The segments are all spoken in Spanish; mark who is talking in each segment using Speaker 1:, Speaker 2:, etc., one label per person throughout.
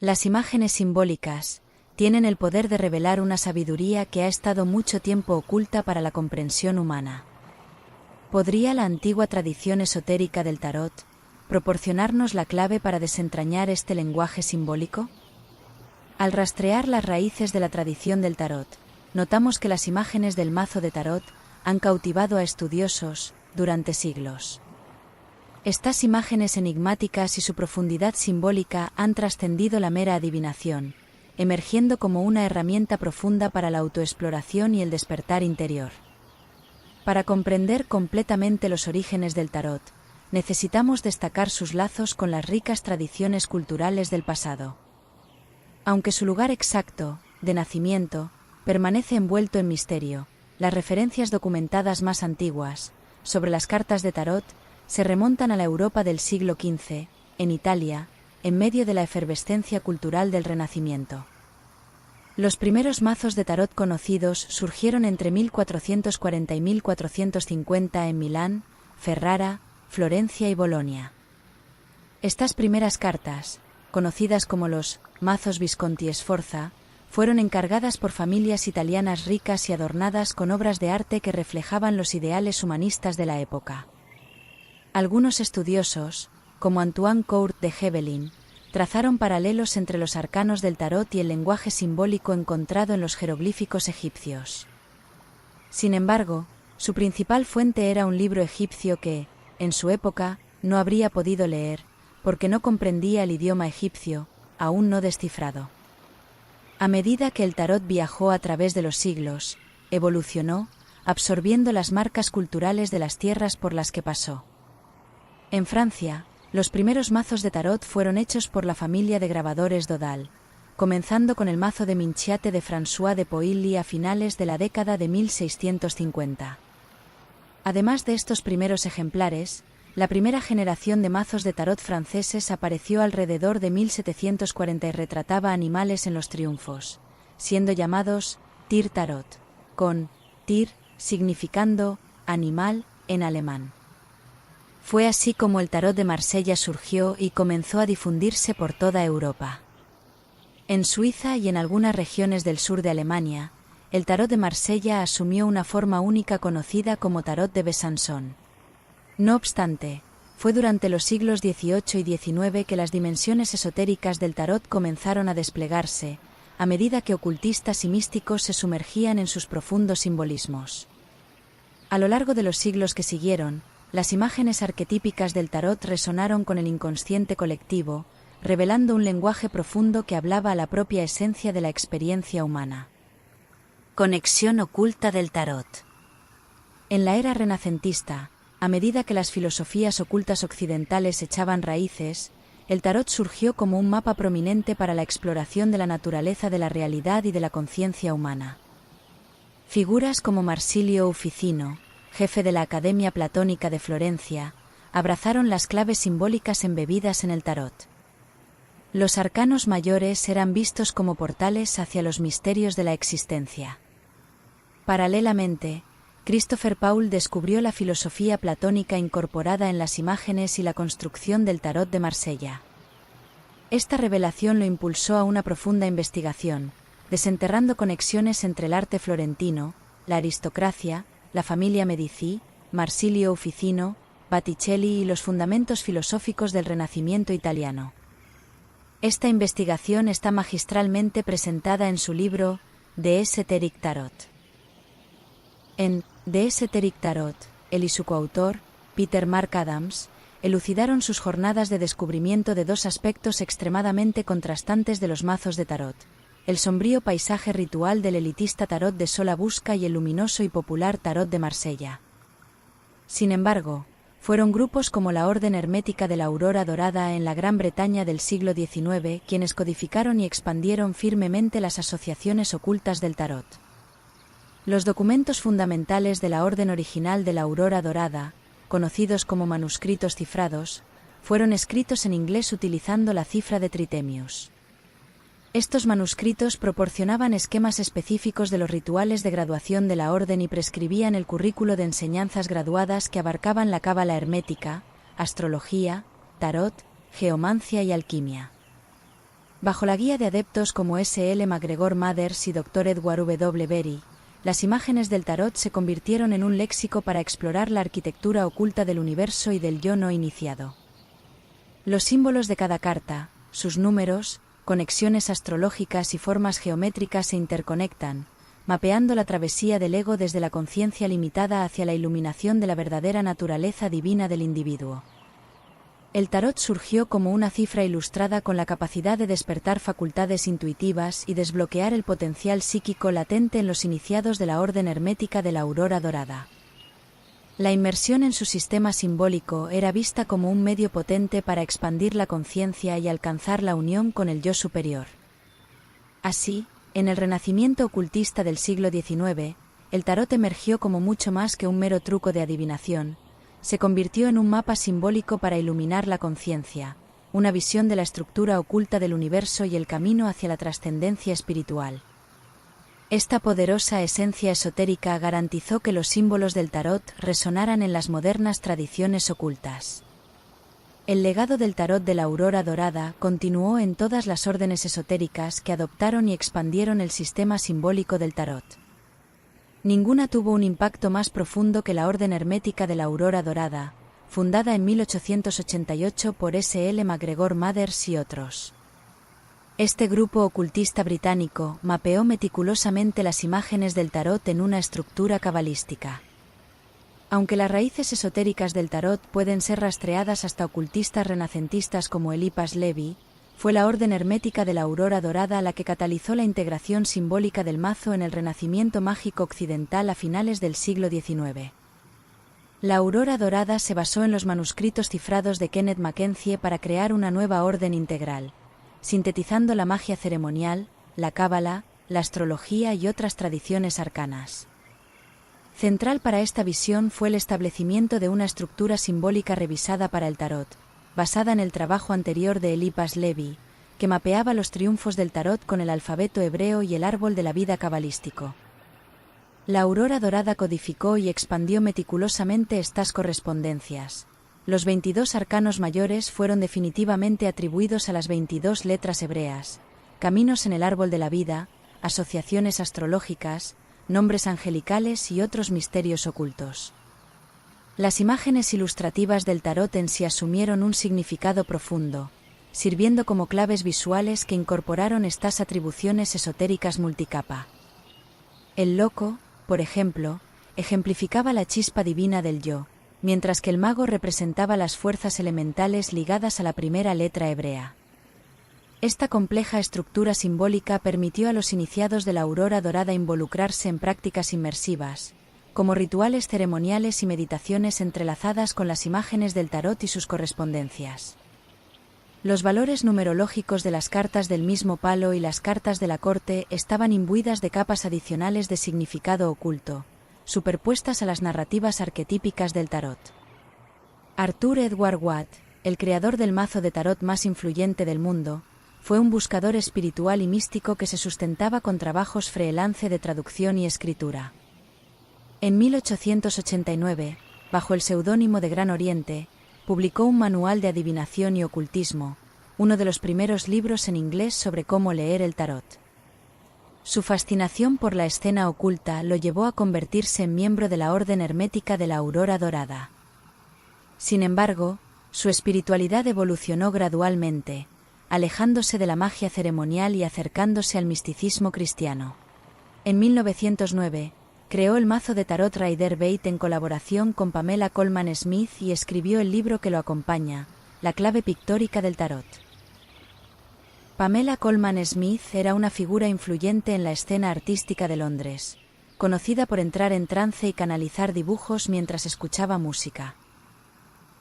Speaker 1: Las imágenes simbólicas tienen el poder de revelar una sabiduría que ha estado mucho tiempo oculta para la comprensión humana. ¿Podría la antigua tradición esotérica del tarot proporcionarnos la clave para desentrañar este lenguaje simbólico? Al rastrear las raíces de la tradición del tarot, notamos que las imágenes del mazo de tarot han cautivado a estudiosos durante siglos. Estas imágenes enigmáticas y su profundidad simbólica han trascendido la mera adivinación, emergiendo como una herramienta profunda para la autoexploración y el despertar interior. Para comprender completamente los orígenes del tarot, necesitamos destacar sus lazos con las ricas tradiciones culturales del pasado. Aunque su lugar exacto, de nacimiento, permanece envuelto en misterio, las referencias documentadas más antiguas sobre las cartas de tarot se remontan a la Europa del siglo XV, en Italia, en medio de la efervescencia cultural del Renacimiento. Los primeros mazos de tarot conocidos surgieron entre 1440 y 1450 en Milán, Ferrara, Florencia y Bolonia. Estas primeras cartas, conocidas como los mazos Visconti Sforza, fueron encargadas por familias italianas ricas y adornadas con obras de arte que reflejaban los ideales humanistas de la época. Algunos estudiosos, como Antoine Court de Hebelin, trazaron paralelos entre los arcanos del tarot y el lenguaje simbólico encontrado en los jeroglíficos egipcios. Sin embargo, su principal fuente era un libro egipcio que, en su época, no habría podido leer, porque no comprendía el idioma egipcio, aún no descifrado. A medida que el tarot viajó a través de los siglos, evolucionó, absorbiendo las marcas culturales de las tierras por las que pasó. En Francia, los primeros mazos de tarot fueron hechos por la familia de grabadores Dodal, comenzando con el mazo de Minchiate de François de Pouilly a finales de la década de 1650. Además de estos primeros ejemplares, la primera generación de mazos de tarot franceses apareció alrededor de 1740 y retrataba animales en los triunfos, siendo llamados tir tarot, con tir significando animal en alemán. Fue así como el tarot de Marsella surgió y comenzó a difundirse por toda Europa. En Suiza y en algunas regiones del sur de Alemania, el tarot de Marsella asumió una forma única conocida como tarot de Besançon. No obstante, fue durante los siglos XVIII y XIX que las dimensiones esotéricas del tarot comenzaron a desplegarse, a medida que ocultistas y místicos se sumergían en sus profundos simbolismos. A lo largo de los siglos que siguieron, las imágenes arquetípicas del tarot resonaron con el inconsciente colectivo, revelando un lenguaje profundo que hablaba a la propia esencia de la experiencia humana. Conexión oculta del tarot. En la era renacentista, a medida que las filosofías ocultas occidentales echaban raíces, el tarot surgió como un mapa prominente para la exploración de la naturaleza de la realidad y de la conciencia humana. Figuras como Marsilio Uficino, jefe de la Academia Platónica de Florencia, abrazaron las claves simbólicas embebidas en el tarot. Los arcanos mayores eran vistos como portales hacia los misterios de la existencia. Paralelamente, Christopher Paul descubrió la filosofía platónica incorporada en las imágenes y la construcción del tarot de Marsella. Esta revelación lo impulsó a una profunda investigación, desenterrando conexiones entre el arte florentino, la aristocracia, la familia Medici, Marsilio Uficino, Botticelli y los fundamentos filosóficos del Renacimiento italiano. Esta investigación está magistralmente presentada en su libro The Esoteric Tarot. En The Esoteric Tarot, él y su coautor, Peter Mark Adams, elucidaron sus jornadas de descubrimiento de dos aspectos extremadamente contrastantes de los mazos de tarot: el sombrío paisaje ritual del elitista tarot de Sola Busca y el luminoso y popular tarot de Marsella. Sin embargo, fueron grupos como la Orden Hermética de la Aurora Dorada en la Gran Bretaña del siglo XIX quienes codificaron y expandieron firmemente las asociaciones ocultas del tarot. Los documentos fundamentales de la Orden original de la Aurora Dorada, conocidos como manuscritos cifrados, fueron escritos en inglés utilizando la cifra de Tritemius. Estos manuscritos proporcionaban esquemas específicos de los rituales de graduación de la orden y prescribían el currículo de enseñanzas graduadas que abarcaban la cábala hermética, astrología, tarot, geomancia y alquimia. Bajo la guía de adeptos como S. L. MacGregor Mathers y Dr. Edward W. Berry, las imágenes del tarot se convirtieron en un léxico para explorar la arquitectura oculta del universo y del yo no iniciado. Los símbolos de cada carta, sus números, conexiones astrológicas y formas geométricas se interconectan, mapeando la travesía del ego desde la conciencia limitada hacia la iluminación de la verdadera naturaleza divina del individuo. El tarot surgió como una cifra ilustrada con la capacidad de despertar facultades intuitivas y desbloquear el potencial psíquico latente en los iniciados de la Orden Hermética de la Aurora Dorada. La inmersión en su sistema simbólico era vista como un medio potente para expandir la conciencia y alcanzar la unión con el yo superior. Así, en el renacimiento ocultista del siglo XIX, el tarot emergió como mucho más que un mero truco de adivinación. Se convirtió en un mapa simbólico para iluminar la conciencia, una visión de la estructura oculta del universo y el camino hacia la trascendencia espiritual. Esta poderosa esencia esotérica garantizó que los símbolos del tarot resonaran en las modernas tradiciones ocultas. El legado del tarot de la Aurora Dorada continuó en todas las órdenes esotéricas que adoptaron y expandieron el sistema simbólico del tarot. Ninguna tuvo un impacto más profundo que la Orden Hermética de la Aurora Dorada, fundada en 1888 por S. L. MacGregor Mathers y otros. Este grupo ocultista británico mapeó meticulosamente las imágenes del tarot en una estructura cabalística. Aunque las raíces esotéricas del tarot pueden ser rastreadas hasta ocultistas renacentistas como Eliphas Levi, fue la Orden Hermética de la Aurora Dorada la que catalizó la integración simbólica del mazo en el Renacimiento mágico occidental a finales del siglo XIX. La Aurora Dorada se basó en los manuscritos cifrados de Kenneth Mackenzie para crear una nueva orden integral, sintetizando la magia ceremonial, la cábala, la astrología y otras tradiciones arcanas. Central para esta visión fue el establecimiento de una estructura simbólica revisada para el tarot, basada en el trabajo anterior de Eliphas Levi, que mapeaba los triunfos del tarot con el alfabeto hebreo y el árbol de la vida cabalístico. La Aurora Dorada codificó y expandió meticulosamente estas correspondencias. Los 22 arcanos mayores fueron definitivamente atribuidos a las 22 letras hebreas, caminos en el árbol de la vida, asociaciones astrológicas, nombres angelicales y otros misterios ocultos. Las imágenes ilustrativas del tarot en sí asumieron un significado profundo, sirviendo como claves visuales que incorporaron estas atribuciones esotéricas multicapa. El loco, por ejemplo, ejemplificaba la chispa divina del yo, mientras que el mago representaba las fuerzas elementales ligadas a la primera letra hebrea. Esta compleja estructura simbólica permitió a los iniciados de la Aurora Dorada involucrarse en prácticas inmersivas, como rituales ceremoniales y meditaciones entrelazadas con las imágenes del tarot y sus correspondencias. Los valores numerológicos de las cartas del mismo palo y las cartas de la corte estaban imbuidas de capas adicionales de significado oculto, superpuestas a las narrativas arquetípicas del tarot. Arthur Edward Watt, el creador del mazo de tarot más influyente del mundo, fue un buscador espiritual y místico que se sustentaba con trabajos freelance de traducción y escritura. En 1889, bajo el seudónimo de Gran Oriente, publicó un manual de adivinación y ocultismo, uno de los primeros libros en inglés sobre cómo leer el tarot. Su fascinación por la escena oculta lo llevó a convertirse en miembro de la Orden Hermética de la Aurora Dorada. Sin embargo, su espiritualidad evolucionó gradualmente, alejándose de la magia ceremonial y acercándose al misticismo cristiano. En 1909, creó el mazo de tarot Rider-Waite en colaboración con Pamela Colman Smith y escribió el libro que lo acompaña, La clave pictórica del tarot. Pamela Colman Smith era una figura influyente en la escena artística de Londres, conocida por entrar en trance y canalizar dibujos mientras escuchaba música.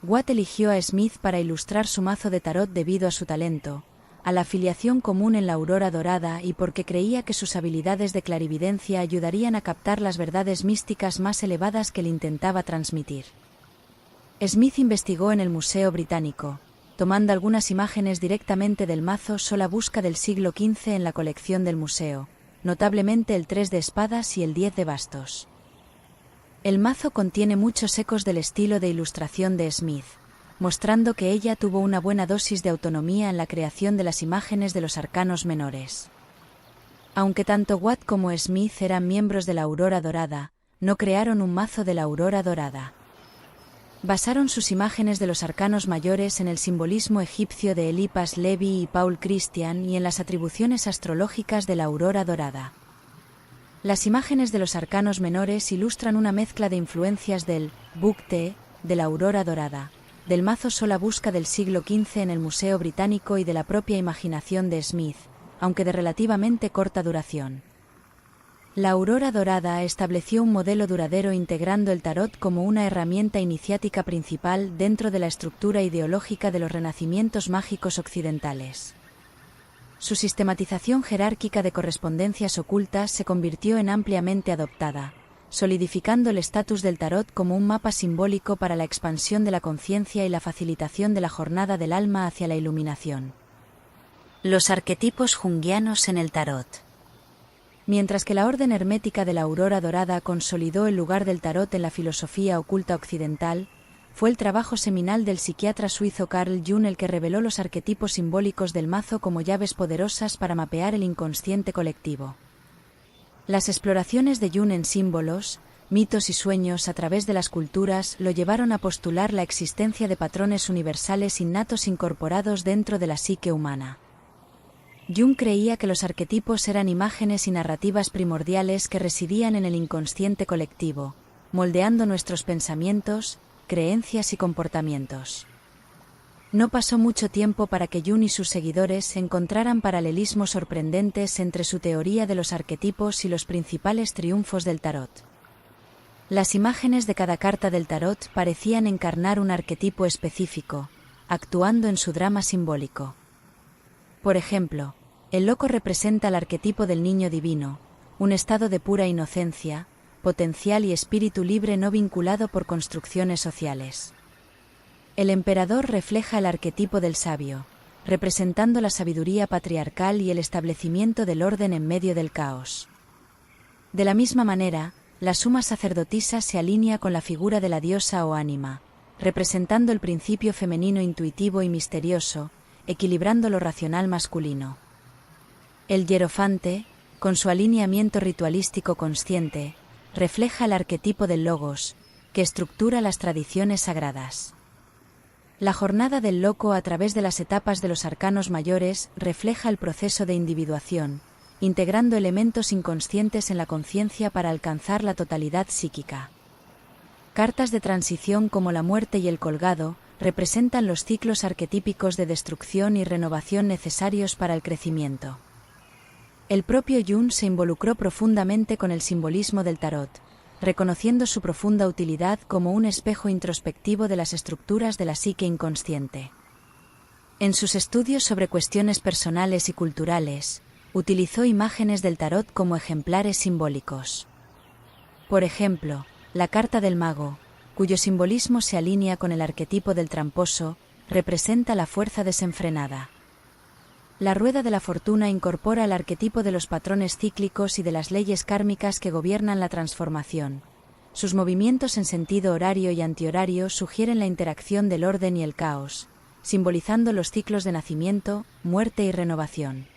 Speaker 1: Watt eligió a Smith para ilustrar su mazo de tarot debido a su talento, a la afiliación común en la Aurora Dorada y porque creía que sus habilidades de clarividencia ayudarían a captar las verdades místicas más elevadas que él intentaba transmitir. Smith investigó en el Museo Británico, tomando algunas imágenes directamente del mazo Sola Busca del siglo XV en la colección del museo, notablemente el 3 de espadas y el 10 de bastos. El mazo contiene muchos ecos del estilo de ilustración de Smith, mostrando que ella tuvo una buena dosis de autonomía en la creación de las imágenes de los arcanos menores. Aunque tanto Watt como Smith eran miembros de la Aurora Dorada, no crearon un mazo de la Aurora Dorada. Basaron sus imágenes de los arcanos mayores en el simbolismo egipcio de Eliphas Levi y Paul Christian y en las atribuciones astrológicas de la Aurora Dorada. Las imágenes de los arcanos menores ilustran una mezcla de influencias del Bukte, de la Aurora Dorada, del mazo Sola Busca del siglo XV en el Museo Británico y de la propia imaginación de Smith, aunque de relativamente corta duración. La Aurora Dorada estableció un modelo duradero integrando el tarot como una herramienta iniciática principal dentro de la estructura ideológica de los renacimientos mágicos occidentales. Su sistematización jerárquica de correspondencias ocultas se convirtió en ampliamente adoptada, solidificando el estatus del tarot como un mapa simbólico para la expansión de la conciencia y la facilitación de la jornada del alma hacia la iluminación. Los arquetipos junguianos en el tarot. Mientras que la orden hermética de la Aurora Dorada consolidó el lugar del tarot en la filosofía oculta occidental, fue el trabajo seminal del psiquiatra suizo Carl Jung el que reveló los arquetipos simbólicos del mazo como llaves poderosas para mapear el inconsciente colectivo. Las exploraciones de Jung en símbolos, mitos y sueños a través de las culturas lo llevaron a postular la existencia de patrones universales innatos incorporados dentro de la psique humana. Jung creía que los arquetipos eran imágenes y narrativas primordiales que residían en el inconsciente colectivo, moldeando nuestros pensamientos, creencias y comportamientos. No pasó mucho tiempo para que Jung y sus seguidores encontraran paralelismos sorprendentes entre su teoría de los arquetipos y los principales triunfos del tarot. Las imágenes de cada carta del tarot parecían encarnar un arquetipo específico, actuando en su drama simbólico. Por ejemplo, el loco representa el arquetipo del niño divino, un estado de pura inocencia, potencial y espíritu libre no vinculado por construcciones sociales. El emperador refleja el arquetipo del sabio, representando la sabiduría patriarcal y el establecimiento del orden en medio del caos. De la misma manera, la suma sacerdotisa se alinea con la figura de la diosa o ánima, representando el principio femenino intuitivo y misterioso, equilibrando lo racional masculino. El hierofante, con su alineamiento ritualístico consciente, refleja el arquetipo del logos, que estructura las tradiciones sagradas. La jornada del loco a través de las etapas de los arcanos mayores refleja el proceso de individuación, integrando elementos inconscientes en la conciencia para alcanzar la totalidad psíquica. Cartas de transición como la muerte y el colgado representan los ciclos arquetípicos de destrucción y renovación necesarios para el crecimiento. El propio Jung se involucró profundamente con el simbolismo del tarot, reconociendo su profunda utilidad como un espejo introspectivo de las estructuras de la psique inconsciente. En sus estudios sobre cuestiones personales y culturales, utilizó imágenes del tarot como ejemplares simbólicos. Por ejemplo, la carta del mago, cuyo simbolismo se alinea con el arquetipo del tramposo, representa la fuerza desenfrenada. La rueda de la fortuna incorpora el arquetipo de los patrones cíclicos y de las leyes kármicas que gobiernan la transformación. Sus movimientos en sentido horario y antihorario sugieren la interacción del orden y el caos, simbolizando los ciclos de nacimiento, muerte y renovación.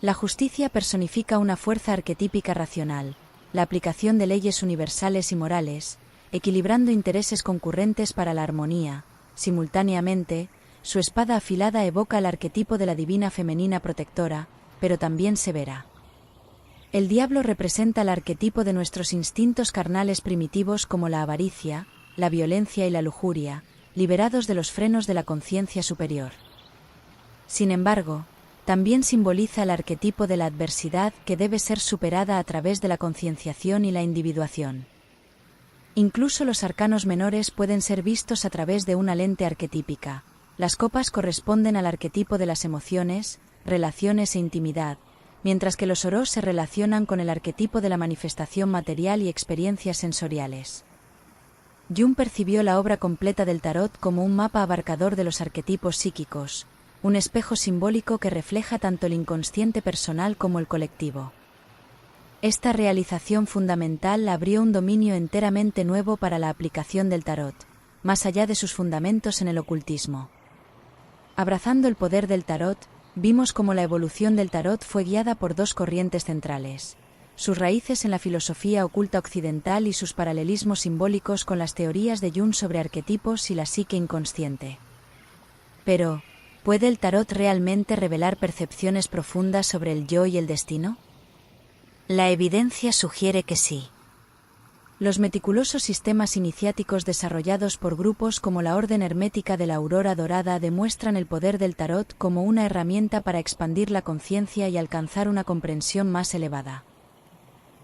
Speaker 1: La justicia personifica una fuerza arquetípica racional, la aplicación de leyes universales y morales, equilibrando intereses concurrentes para la armonía. Simultáneamente, su espada afilada evoca el arquetipo de la divina femenina protectora, pero también severa. El diablo representa el arquetipo de nuestros instintos carnales primitivos como la avaricia, la violencia y la lujuria, liberados de los frenos de la conciencia superior. Sin embargo, también simboliza el arquetipo de la adversidad que debe ser superada a través de la concienciación y la individuación. Incluso los arcanos menores pueden ser vistos a través de una lente arquetípica. Las copas corresponden al arquetipo de las emociones, relaciones e intimidad, mientras que los oros se relacionan con el arquetipo de la manifestación material y experiencias sensoriales. Jung percibió la obra completa del tarot como un mapa abarcador de los arquetipos psíquicos, un espejo simbólico que refleja tanto el inconsciente personal como el colectivo. Esta realización fundamental abrió un dominio enteramente nuevo para la aplicación del tarot, más allá de sus fundamentos en el ocultismo. Abrazando el poder del tarot, vimos cómo la evolución del tarot fue guiada por dos corrientes centrales: sus raíces en la filosofía oculta occidental y sus paralelismos simbólicos con las teorías de Jung sobre arquetipos y la psique inconsciente. Pero, ¿puede el tarot realmente revelar percepciones profundas sobre el yo y el destino? La evidencia sugiere que sí. Los meticulosos sistemas iniciáticos desarrollados por grupos como la Orden Hermética de la Aurora Dorada demuestran el poder del tarot como una herramienta para expandir la conciencia y alcanzar una comprensión más elevada.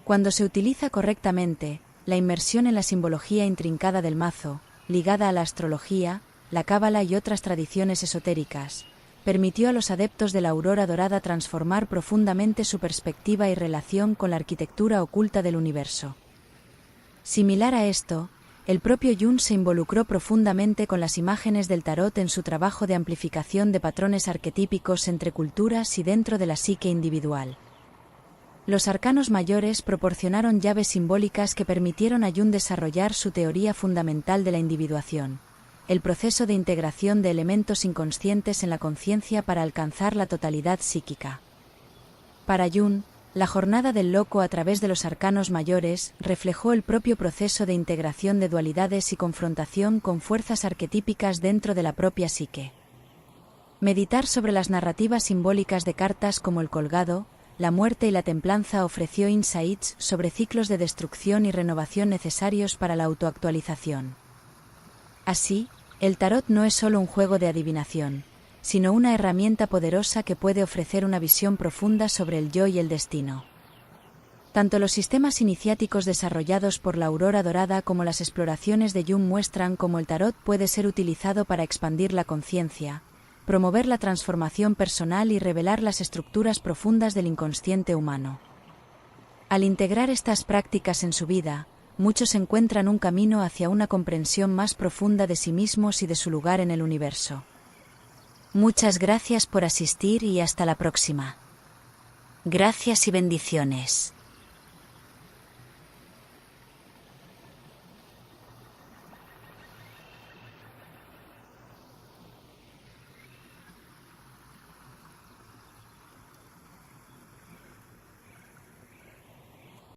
Speaker 1: Cuando se utiliza correctamente, la inmersión en la simbología intrincada del mazo, ligada a la astrología, la cábala y otras tradiciones esotéricas, permitió a los adeptos de la Aurora Dorada transformar profundamente su perspectiva y relación con la arquitectura oculta del universo. Similar a esto, el propio Jung se involucró profundamente con las imágenes del tarot en su trabajo de amplificación de patrones arquetípicos entre culturas y dentro de la psique individual. Los arcanos mayores proporcionaron llaves simbólicas que permitieron a Jung desarrollar su teoría fundamental de la individuación, el proceso de integración de elementos inconscientes en la conciencia para alcanzar la totalidad psíquica. Para Jung, la jornada del loco a través de los arcanos mayores reflejó el propio proceso de integración de dualidades y confrontación con fuerzas arquetípicas dentro de la propia psique. Meditar sobre las narrativas simbólicas de cartas como el colgado, la muerte y la templanza ofreció insights sobre ciclos de destrucción y renovación necesarios para la autoactualización. Así, el tarot no es solo un juego de adivinación, sino una herramienta poderosa que puede ofrecer una visión profunda sobre el yo y el destino. Tanto los sistemas iniciáticos desarrollados por la Aurora Dorada como las exploraciones de Jung muestran cómo el tarot puede ser utilizado para expandir la conciencia, promover la transformación personal y revelar las estructuras profundas del inconsciente humano. Al integrar estas prácticas en su vida, muchos encuentran un camino hacia una comprensión más profunda de sí mismos y de su lugar en el universo. Muchas gracias por asistir y hasta la próxima. Gracias y bendiciones.